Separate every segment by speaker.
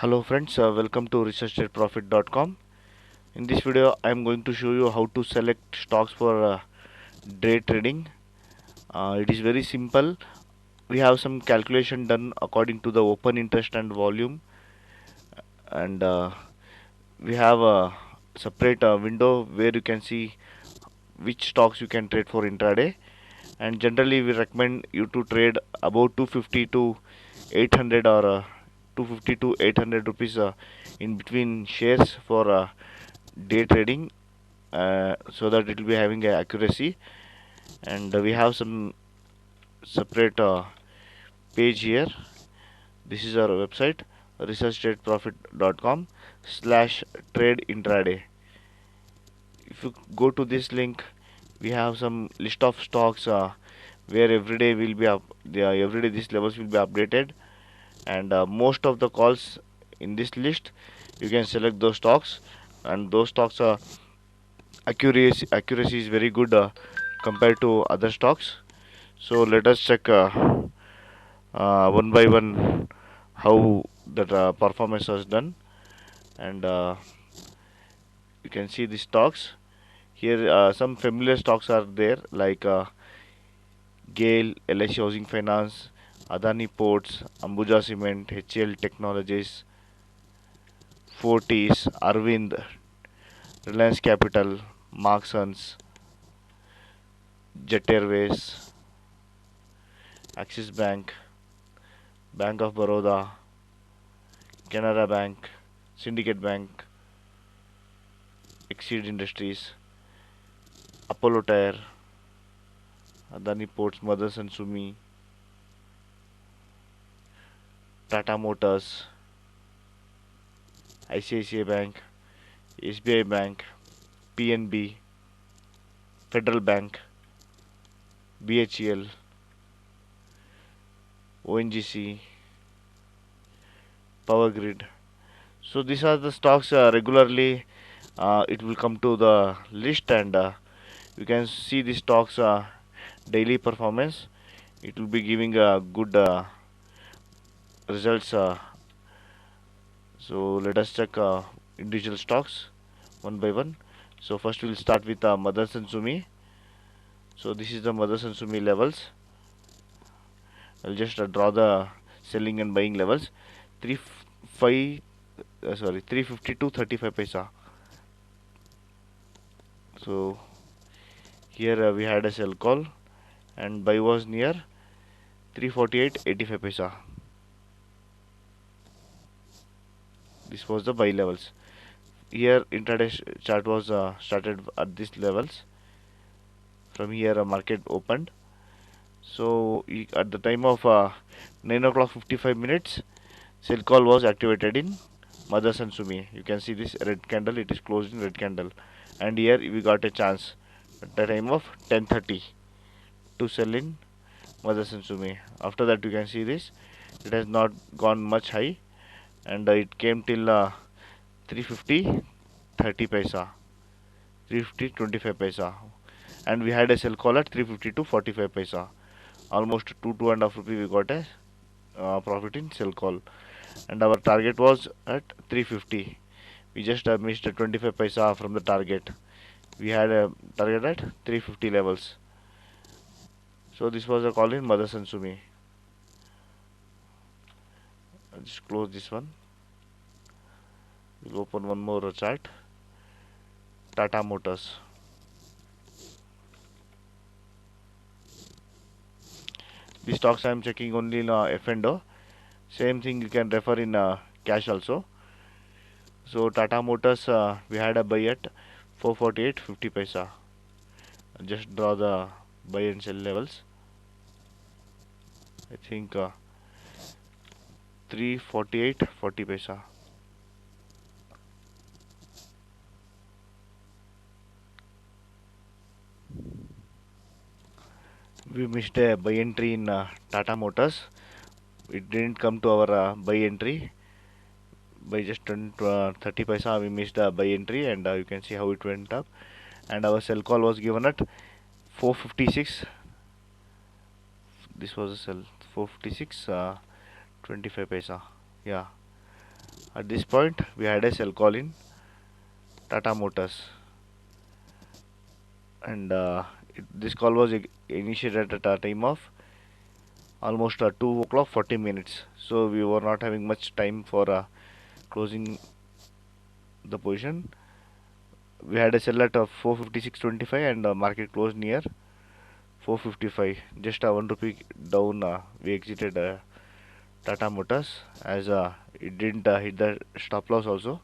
Speaker 1: Hello friends, welcome to researchtradeprofit.com. In this video, I am going to show you how to select stocks for day trading. It is very simple. We have some calculation done according to the open interest and volume, and we have a separate window where you can see which stocks you can trade for intraday. And generally, we recommend you to trade about 250 to 800 or 250 to 800 rupees in between shares for day trading, so that it will be having a accuracy. And we have some separate page here. This is our website, researchtradeprofit.com slash trade intraday. If you go to this link, we have some list of stocks where every day will be every day these levels will be updated, and most of the calls in this list you can select those stocks, and those stocks accuracy is very good compared to other stocks. So let us check one by one how that performance was done. And you can see the stocks here. Some familiar stocks are there, like GAIL, LIC Housing Finance, Adani Ports, Ambuja Cement, HCL Technologies, Fortis, Arvind, Reliance Capital, Marksons, Jet Airways, Axis Bank, Bank of Baroda, Canara Bank, Syndicate Bank, Exceed Industries, Apollo Tyre, Adani Ports, Motherson Sumi, Tata Motors, ICICI Bank, SBI Bank, PNB, Federal Bank, BHEL, ONGC, Power Grid. So these are the stocks regularly. It will come to the list, and you can see the stocks daily performance. It will be giving good results. So let us check individual stocks one by one. So first we'll start with Motherson Sumi. So this is the Motherson Sumi levels. I'll just draw the selling and buying levels. 3 5 sorry 350 to 35 paisa. So here we had a sell call, and buy was near 348.85 paisa. This was the buy levels. Here intraday chart was started at these levels. From here market opened. So at the time of 9 o'clock 55 minutes, sell call was activated in Motherson Sumi. You can see this red candle, it is closed in red candle, and here we got a chance at the time of 10:30 to sell in Motherson Sumi. After that you can see this, it has not gone much high, and it came till 350 30 paisa, 350 25 paisa, and we had a sell call at 350 to 45 paisa. Almost 2.5 rupee we got a profit in sell call, and our target was at 350. We just missed 25 paisa from the target. We had a target at 350 levels. So this was a call in Motherson Sumi. I'll just close this one. We'll open one more chart. Tata Motors. These stocks I am checking only in F&O. Same thing you can refer in cash also. So Tata Motors, we had a buy at 448.50 paisa. I'll just draw the buy and sell levels. I think 348.40 paisa. We missed a buy entry in Tata Motors. It didn't come to our buy entry. By just 30 paisa we missed the buy entry, and you can see how it went up, and our sell call was given at 456. This was a sell 456 25 paisa. Yeah, At this point we had a sell call in Tata Motors, and this call was initiated at a time of almost 2 o'clock 40 minutes, so we were not having much time for closing the position. We had a sell at 456.25 and market closed near 455, just 1 rupee down. We exited Tata Motors as it didn't hit the stop loss also,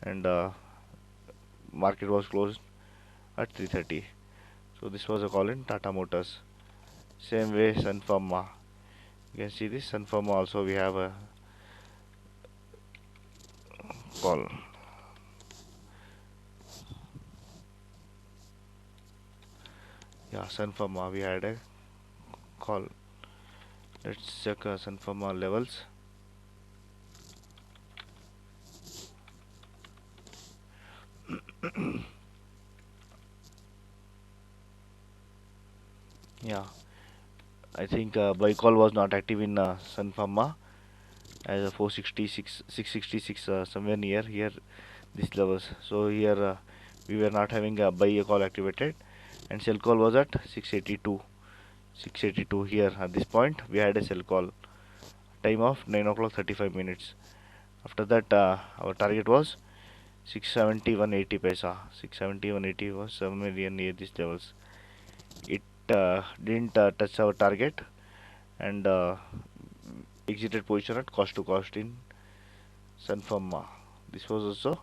Speaker 1: and market was closed at 330. So this was a call in Tata Motors. Same way Sun Pharma. You can see this Sun Pharma also we have a call. Yeah, Sun Pharma we had a call. Let's check Sun Pharma levels. Yeah, I think buy call was not active in Sun Pharma as a 466, 666 somewhere near here these levels. So here we were not having a buy call activated, and sell call was at 682. 682 here at this point we had a sell call. Time of 9 o'clock 35 minutes. After that our target was 670 180 paisa. 670 180 was somewhere near these levels. It didn't touch our target, and exited position at cost to cost in Sun Pharma. This was also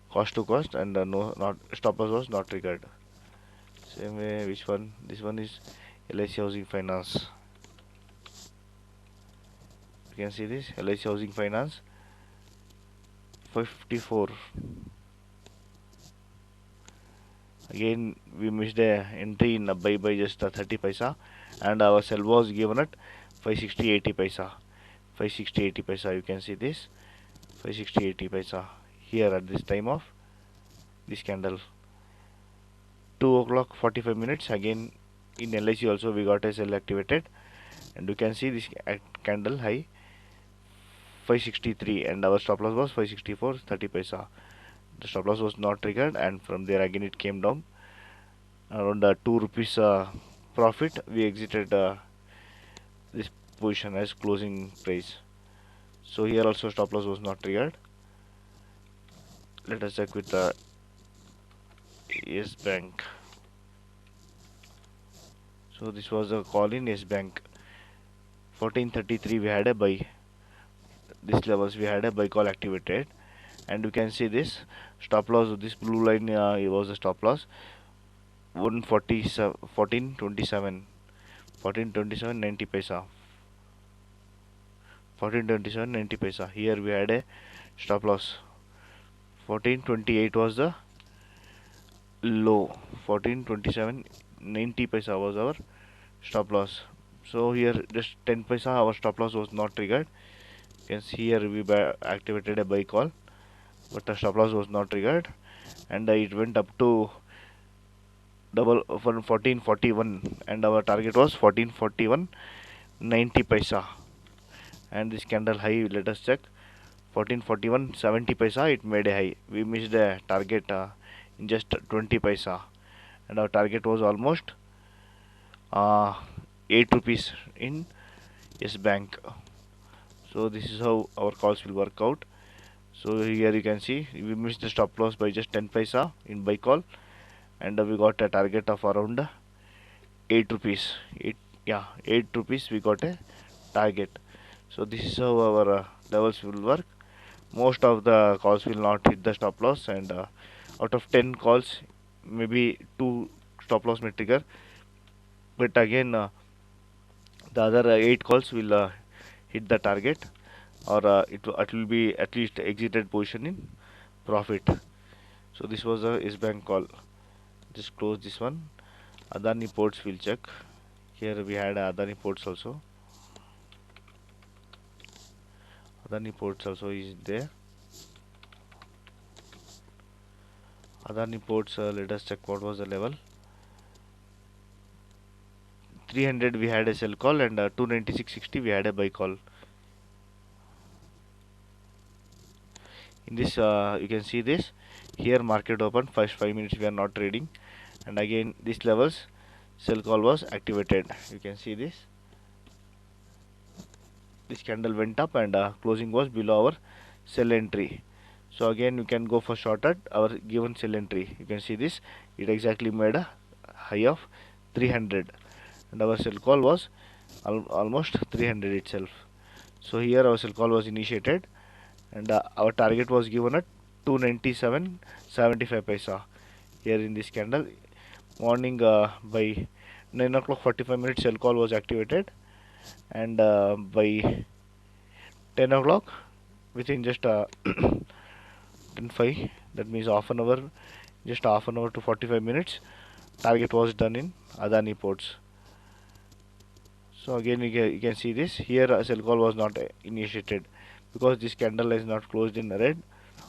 Speaker 1: cost to cost, and no, not stop loss was not triggered. Same way, which one? This one is LIC Housing Finance. You can see this LIC Housing Finance 554. Again, we missed a entry in a buy by just 30 paisa, and our sell was given at 560.80 paisa. 560.80 paisa. You can see this 560.80 paisa here at this time of this candle. 2 o'clock 45 minutes. Again, in LIC also we got a sell activated, and you can see this candle high 563, and our stop loss was 564.30 paisa. The stop loss was not triggered, and from there again it came down around 2 rupees profit. We exited this position as closing price. So here also stop loss was not triggered. Let us check with Yes Bank. So this was a call in Yes Bank. 1433 we had a buy. This levels we had a buy call activated, and you can see this stop loss. This blue line it was the stop loss 147 1427 1427 90 paisa. 1427 90 paisa. Here we had a stop loss 1428 was the low. 1427 90 paisa was our stop loss. So here just 10 paisa our stop loss was not triggered. You can see here we activated a buy call, but the stop loss was not triggered, and it went up to double 1441, and our target was 1441 90 paisa. And this candle high, let us check, 1441 70 paisa. It made a high. We missed the target in just 20 paisa, and our target was almost uh, 8 rupees in Yes Bank. So this is how our calls will work out. So here you can see we missed the stop loss by just 10 paisa in buy call, and we got a target of around 8 rupees. 8, yeah, 8 rupees we got a target. So this is how our levels will work. Most of the calls will not hit the stop loss, and out of 10 calls maybe 2 stop loss may trigger, but again the other 8 calls will hit the target, or it will be at least exited position in profit. So this was a S Bank call. Just close this one. Adani Ports will check. Here we had Adani Ports also. Adani Ports also is there. Adani Ports, let us check what was the level. 300 we had a sell call, and 296.60 we had a buy call. In this you can see this here market open first 5 minutes we are not trading, and again these levels sell call was activated. You can see this candle went up and closing was below our sell entry. So again you can go for short at our given sell entry. You can see this, it exactly made a high of 300 and our sell call was almost 300 itself. So here our sell call was initiated, and our target was given at 297.75 paisa. Here in this candle morning by 9 o'clock 45 minutes sell call was activated, and by 10 o'clock within just 10:05, that means half an hour, just half an hour to 45 minutes, target was done in Adani ports. So again you can see this here sell call was not initiated because this candle is not closed in red,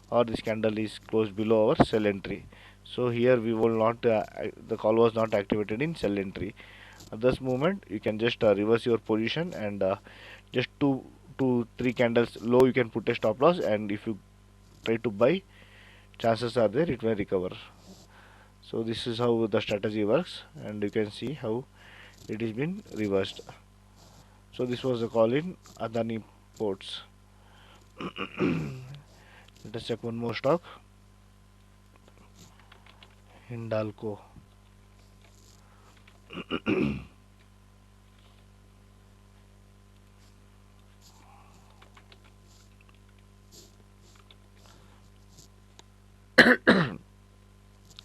Speaker 1: or this candle is closed below our sell entry. So here we will not the call was not activated in sell entry. At this moment you can just reverse your position, and just two to three candles low you can put a stop loss, and if you try to buy, chances are there it will recover. So this is how the strategy works, and you can see how it is been reversed. So this was the call in Adani ports. Let us check one more stock, Hindalco.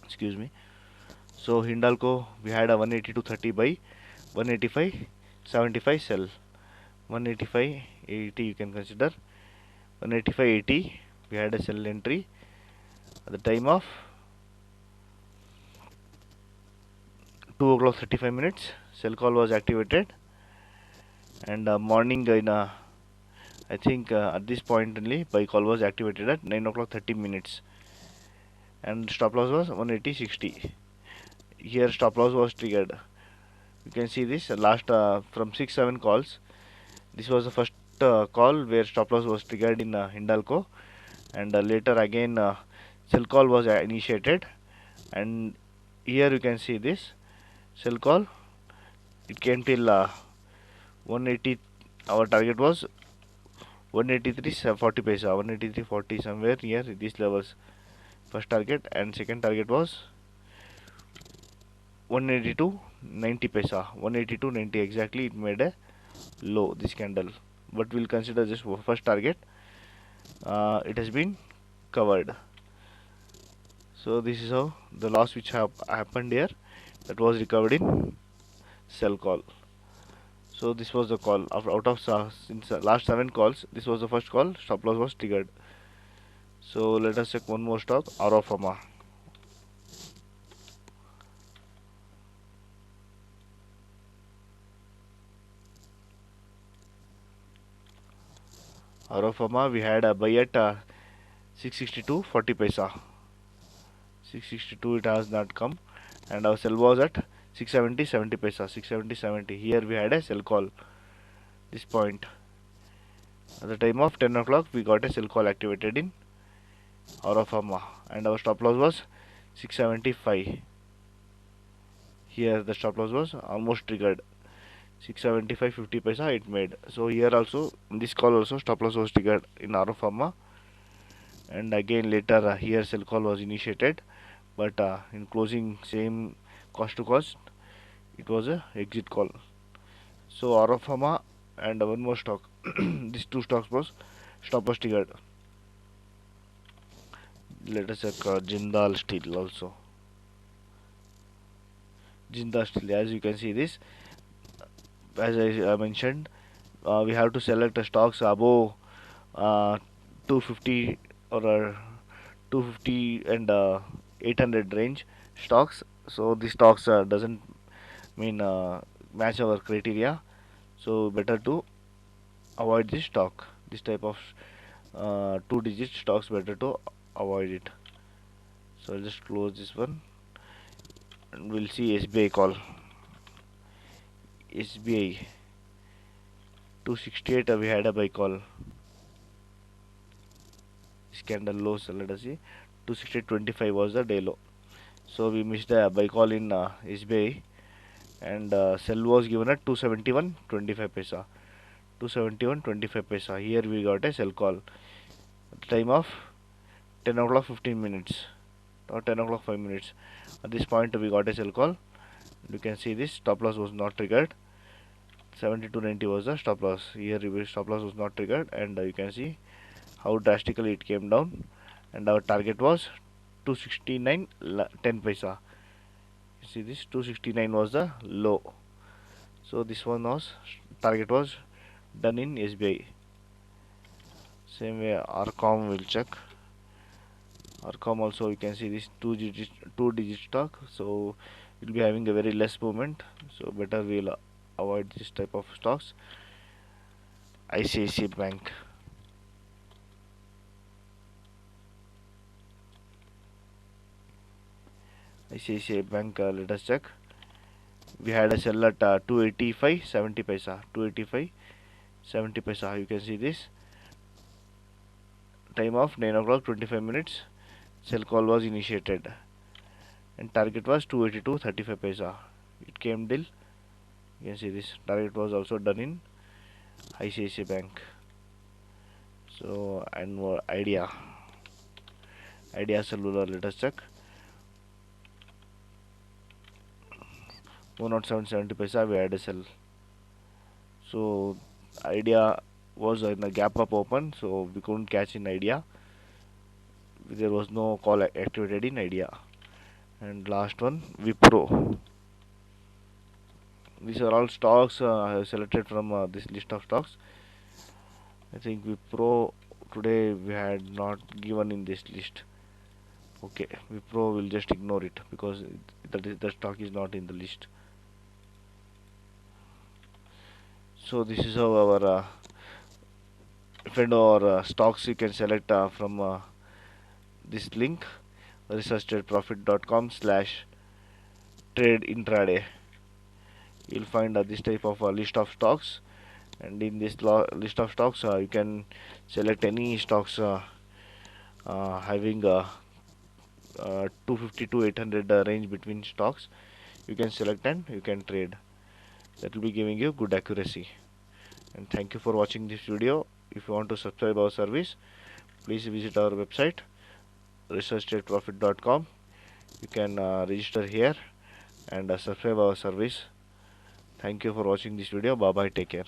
Speaker 1: Excuse me. So Hindalco we had a 182.30 buy, 185.75 sell, 185.80 you can consider, 185.80 we had a sell entry at the time of 2 o'clock 35 minutes. Sell call was activated, and morning in I think at this point only buy call was activated at 9 o'clock 30 minutes, and stop loss was 180.60. Here stop loss was triggered. You can see this last from 6-7 calls. This was the first call where stop loss was triggered in Hindalco, and later again sell call was initiated, and here you can see this sell call. It came till 180. Our target was 183.40 paisa, 183.40 somewhere near these levels. First target and second target was 182.90 paisa, 182.90 exactly. It made a low this candle, but we'll consider this first target. It has been covered. So this is how the loss which happened here, that was recovered in sell call. So this was the call out of since last 7 calls. This was the first call. Stop loss was triggered. So let us check one more stock, Arofama. Arofama we had a buy at 662.40 paisa. 662 it has not come, and our sell was at 670.70 paisa. 670.70. Here we had a sell call. This point at the time of 10 o'clock we got a sell call activated in Arofama, and our stop loss was 675. Here the stop loss was almost triggered. 675.50 paisa it made. So here also in this call also stop loss was triggered in Arofama, and again later here sell call was initiated, but in closing same cost to cost it was a exit call. So Arofama and one more stock, these two stocks was stop loss triggered. Let us check Jindal Steel also. Jindal Steel, as you can see this, as I mentioned, we have to select the stocks above 250 or 250 and 800 range stocks. So these stocks doesn't mean match our criteria, so better to avoid this stock. This type of 2-digit stocks better to avoid it. So I'll just close this one, and we'll see SBI call. SBI 268 we had a buy call. This candle low. So let us see, 260.25 was the day low. So we missed a buy call in SBI, and sell was given at 271.25 paisa. 271.25 paisa. Here we got a sell call at the time of 10 o'clock 15 minutes or 10 o'clock 5 minutes. At this point we got a sell call. You can see this stop loss was not triggered. 72.90 was the stop loss. Here stop loss was not triggered, and you can see how drastically it came down, and our target was 269.10 paisa. You see this 269 was the low. So this one was target was done in SBI. Same way RCOM will check. RCOM also you can see this two digit stock, so it will be having a very less movement, so better we'll avoid this type of stocks. ICICI Bank. ICICI Bank, let us check. We had a sell at 285.70 paisa. 285.70 paisa. You can see this. Time of 9 o'clock 25 minutes. Sell call was initiated, and target was 282.35 paisa. It came till. You can see this. Target was also done in ICICI Bank. So, and more Idea Cellular, let us check. 107.70 paisa we had a sell. So Idea was in a gap up open, so we couldn't catch in Idea. There was no call activated in Idea. And last one, Wipro. These are all stocks I have selected from this list of stocks. I think Wipro today we had not given in this list. Okay, Wipro will just ignore it because the stock is not in the list. So this is how our friend or stocks you can select from this link, researchtradeprofit.com/trade intraday. You'll find this type of list of stocks, and in this list of stocks you can select any stocks having 250 to 800 range between stocks. You can select and you can trade. That will be giving you good accuracy. And thank you for watching this video. If you want to subscribe our service, please visit our website, researchtradeprofit.com. You can register here and subscribe our service. Thank you for watching this video. Bye bye. Take care.